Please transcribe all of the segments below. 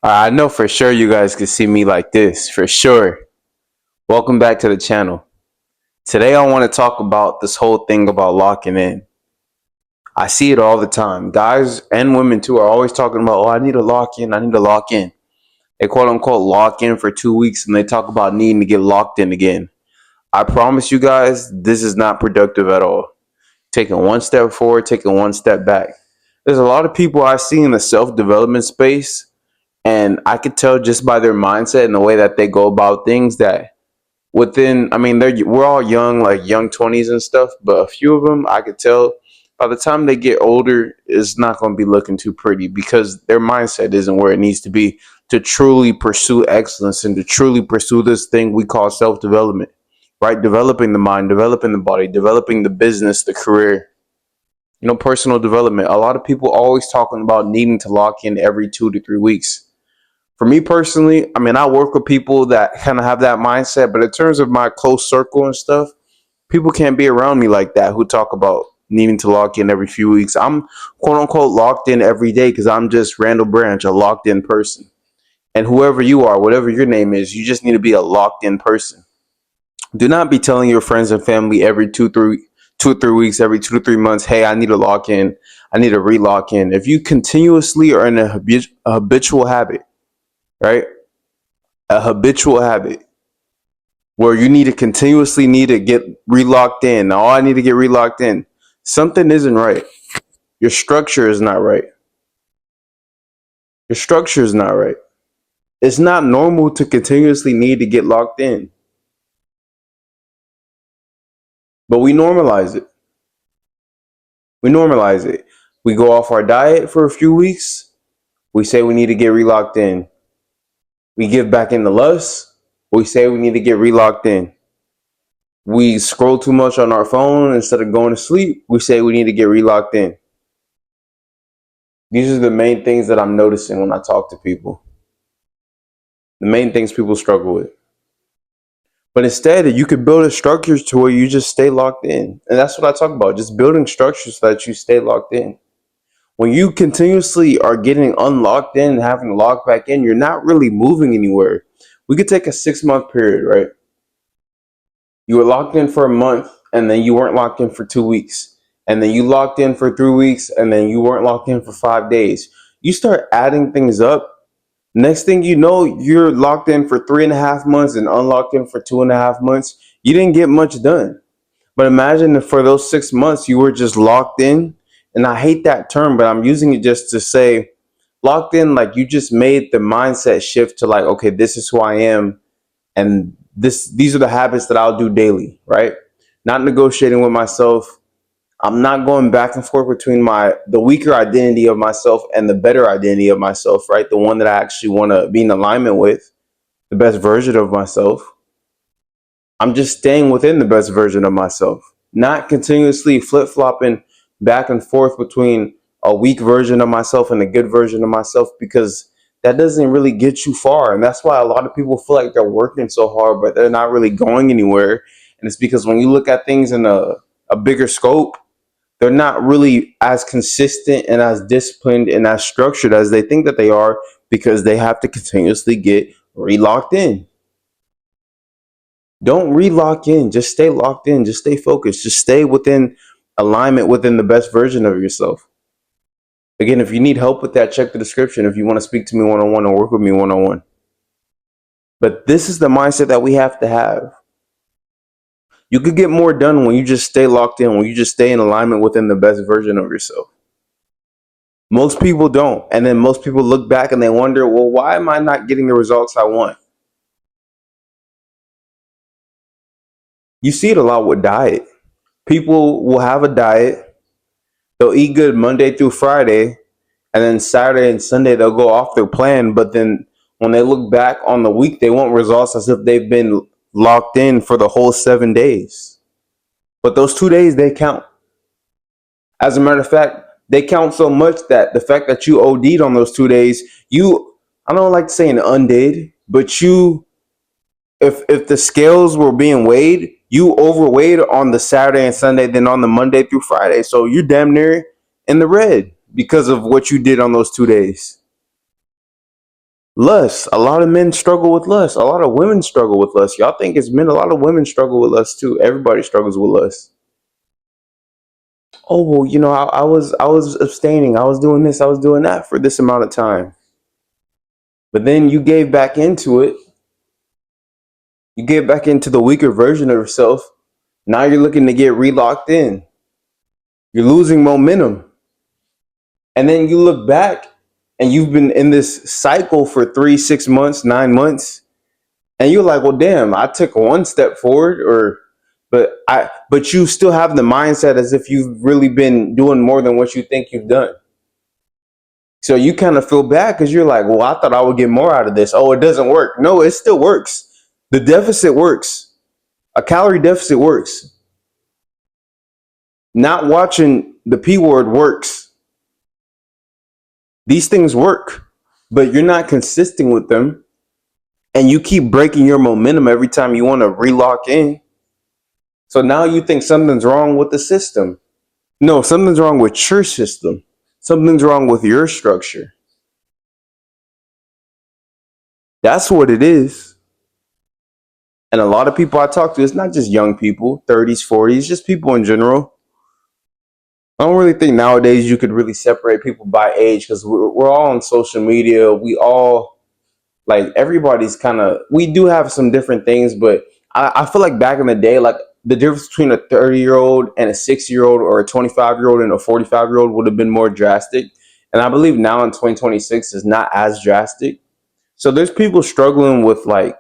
I know for sure you guys could see me like this, for sure. Welcome back to the channel. Today I want to talk about this whole thing about locking in. I see it all the time. Guys and women too are always talking about, oh, I need to lock in, I need to lock in. They quote unquote lock in for 2 weeks and they talk about needing to get locked in again. I promise you guys, this is not productive at all. Taking one step forward, taking one step back. There's a lot of people I see in the self-development space, and I could tell just by their mindset and the way that they go about things that we're all young, like young 20s and stuff, but a few of them I could tell by the time they get older, it's not going to be looking too pretty because their mindset isn't where it needs to be to truly pursue excellence and to truly pursue this thing we call self-development, right? Developing the mind, developing the body, developing the business, the career, personal development. A lot of people always talking about needing to lock in every 2 to 3 weeks. For me personally, I work with people that kind of have that mindset, but in terms of my close circle and stuff, people can't be around me like that who talk about needing to lock in every few weeks. I'm quote unquote locked in every day because I'm just Randall Branch, a locked in person. And whoever you are, whatever your name is, you just need to be a locked in person. Do not be telling your friends and family every 2 or 3 weeks, every 2 to 3 months, hey, I need to lock in, I need to relock in. If you continuously are in a habitual habit, right? A habitual habit where you need to get relocked in. Oh, I need to get relocked in. Something isn't right. Your structure is not right. Your structure is not right. It's not normal to continuously need to get locked in, but we normalize it. We normalize it. We go off our diet for a few weeks. We say we need to get relocked in. We give back into lust. We say we need to get relocked in. We scroll too much on our phone instead of going to sleep. We say we need to get relocked in. These are the main things that I'm noticing when I talk to people. The main things people struggle with. But instead, you could build a structure to where you just stay locked in. And that's what I talk about, just building structures so that you stay locked in. When you continuously are getting unlocked in and having to lock back in, you're not really moving anywhere. We could take a 6 month period, right? You were locked in for a month and then you weren't locked in for 2 weeks. And then you locked in for 3 weeks and then you weren't locked in for 5 days. You start adding things up. Next thing you know, you're locked in for 3.5 months and unlocked in for 2.5 months. You didn't get much done. But imagine if for those 6 months you were just locked in. And I hate that term, but I'm using it just to say locked in, like you just made the mindset shift to like, okay, this is who I am. And these are the habits that I'll do daily, right? Not negotiating with myself. I'm not going back and forth between the weaker identity of myself and the better identity of myself, right? The one that I actually want to be in alignment with, the best version of myself. I'm just staying within the best version of myself, not continuously flip-flopping back and forth between a weak version of myself and a good version of myself, because that doesn't really get you far. And that's why a lot of people feel like they're working so hard, but they're not really going anywhere. And it's because when you look at things in a bigger scope, they're not really as consistent and as disciplined and as structured as they think that they are, because they have to continuously get relocked in. Don't relock in. Just stay locked in. Just stay focused. Just stay within alignment within the best version of yourself. Again, if you need help with that, check the description if you want to speak to me one on one or work with me one on one. But this is the mindset that we have to have. You could get more done when you just stay locked in, when you just stay in alignment within the best version of yourself. Most people don't. And then most people look back and they wonder, well, why am I not getting the results I want? You see it a lot with diet. People will have a diet. They'll eat good Monday through Friday, and then Saturday and Sunday they'll go off their plan. But then when they look back on the week, they want results as if they've been locked in for the whole 7 days. But those 2 days, they count. As a matter of fact, they count so much that the fact that you OD'd on those 2 days, I don't like saying undid, but if the scales were being weighed, you overweighed on the Saturday and Sunday than on the Monday through Friday. So you're damn near in the red because of what you did on those 2 days. Lust. A lot of men struggle with lust. A lot of women struggle with lust. Y'all think it's men. A lot of women struggle with lust too. Everybody struggles with lust. Oh well, I was abstaining. I was doing this. I was doing that for this amount of time. But then you gave back into it. You gave back into the weaker version of yourself. Now you're looking to get relocked in. You're losing momentum. And then you look back and you've been in this cycle for 3, 6 months, 9 months. And you're like, well, damn, I took one step forward, but you still have the mindset as if you've really been doing more than what you think you've done. So you kind of feel bad because you're like, well, I thought I would get more out of this. Oh, it doesn't work. No, it still works. The deficit works. A calorie deficit works. Not watching the P word works. These things work, but you're not consistent with them. And you keep breaking your momentum every time you want to relock in. So now you think something's wrong with the system. No, something's wrong with your system. Something's wrong with your structure. That's what it is. And a lot of people I talk to, it's not just young people, 30s, 40s, just people in general. I don't really think nowadays you could really separate people by age because we're all on social media. We all, like, everybody's kind of, we do have some different things, but I feel like back in the day, like, the difference between a 30-year-old and a 60-year-old or a 25-year-old and a 45-year-old would have been more drastic. And I believe now in 2026 is not as drastic. So there's people struggling with like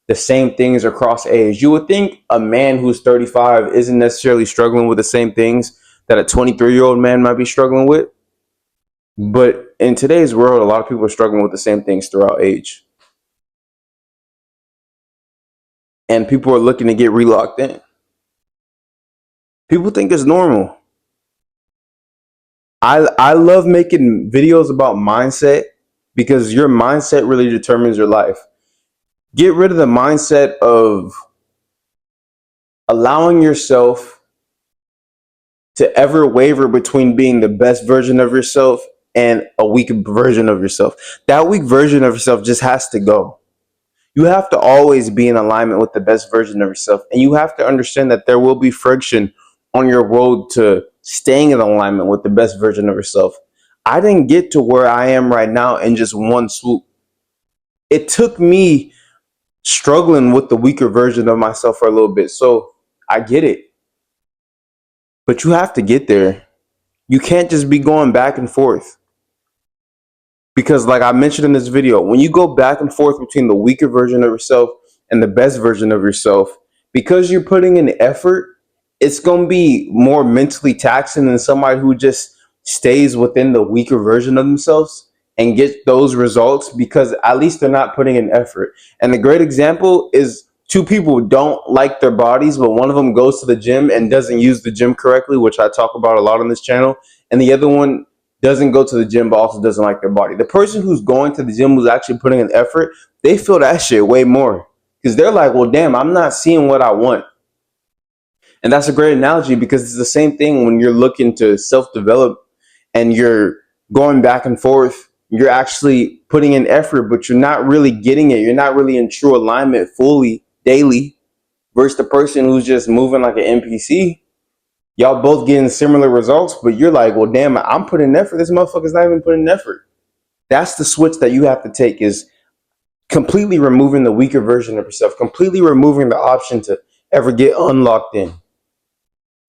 the same things across age. You would think a man who's 35 isn't necessarily struggling with the same things that a 23-year-old man might be struggling with. But in today's world, a lot of people are struggling with the same things throughout age. And people are looking to get relocked in. People think it's normal. I love making videos about mindset because your mindset really determines your life. Get rid of the mindset of allowing yourself to ever waver between being the best version of yourself and a weak version of yourself. That weak version of yourself just has to go. You have to always be in alignment with the best version of yourself. And you have to understand that there will be friction on your road to staying in alignment with the best version of yourself. I didn't get to where I am right now in just one swoop. It took me struggling with the weaker version of myself for a little bit. So I get it. But you have to get there. You can't just be going back and forth. Because like I mentioned in this video, when you go back and forth between the weaker version of yourself and the best version of yourself, because you're putting in effort, it's going to be more mentally taxing than somebody who just stays within the weaker version of themselves and get those results because at least they're not putting in effort. And the great example is two people who don't like their bodies, but one of them goes to the gym and doesn't use the gym correctly, which I talk about a lot on this channel. And the other one doesn't go to the gym, but also doesn't like their body. The person who's going to the gym, who's actually putting in effort, they feel that shit way more because they're like, well, damn, I'm not seeing what I want. And that's a great analogy because it's the same thing when you're looking to self-develop and you're going back and forth. You're actually putting in effort, but you're not really getting it. You're not really in true alignment fully daily versus the person who's just moving like an NPC. Y'all both getting similar results, but you're like, well, damn, I'm putting in effort. This motherfucker's not even putting in effort. That's the switch that you have to take, is completely removing the weaker version of yourself, completely removing the option to ever get unlocked in.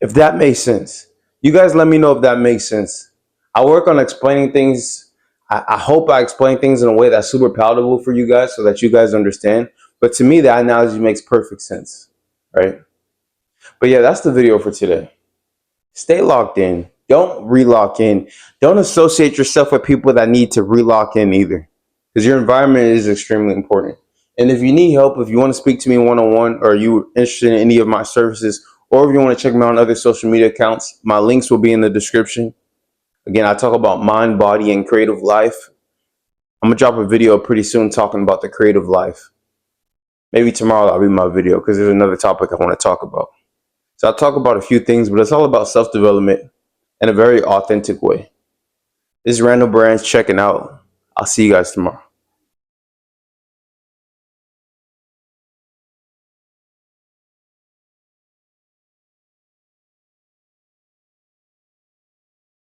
If that makes sense. You guys let me know if that makes sense. I work on explaining things. I hope I explain things in a way that's super palatable for you guys so that you guys understand. But to me, that analogy makes perfect sense, right? But yeah, that's the video for today. Stay locked in. Don't relock in. Don't associate yourself with people that need to relock in either, because your environment is extremely important. And if you need help, if you want to speak to me one-on-one, or you're interested in any of my services, or if you want to check me out on other social media accounts, my links will be in the description. Again, I talk about mind, body, and creative life. I'm going to drop a video pretty soon talking about the creative life. Maybe tomorrow I'll read my video because there's another topic I want to talk about. So I'll talk about a few things, but it's all about self-development in a very authentic way. This is Randall Brands checking out. I'll see you guys tomorrow.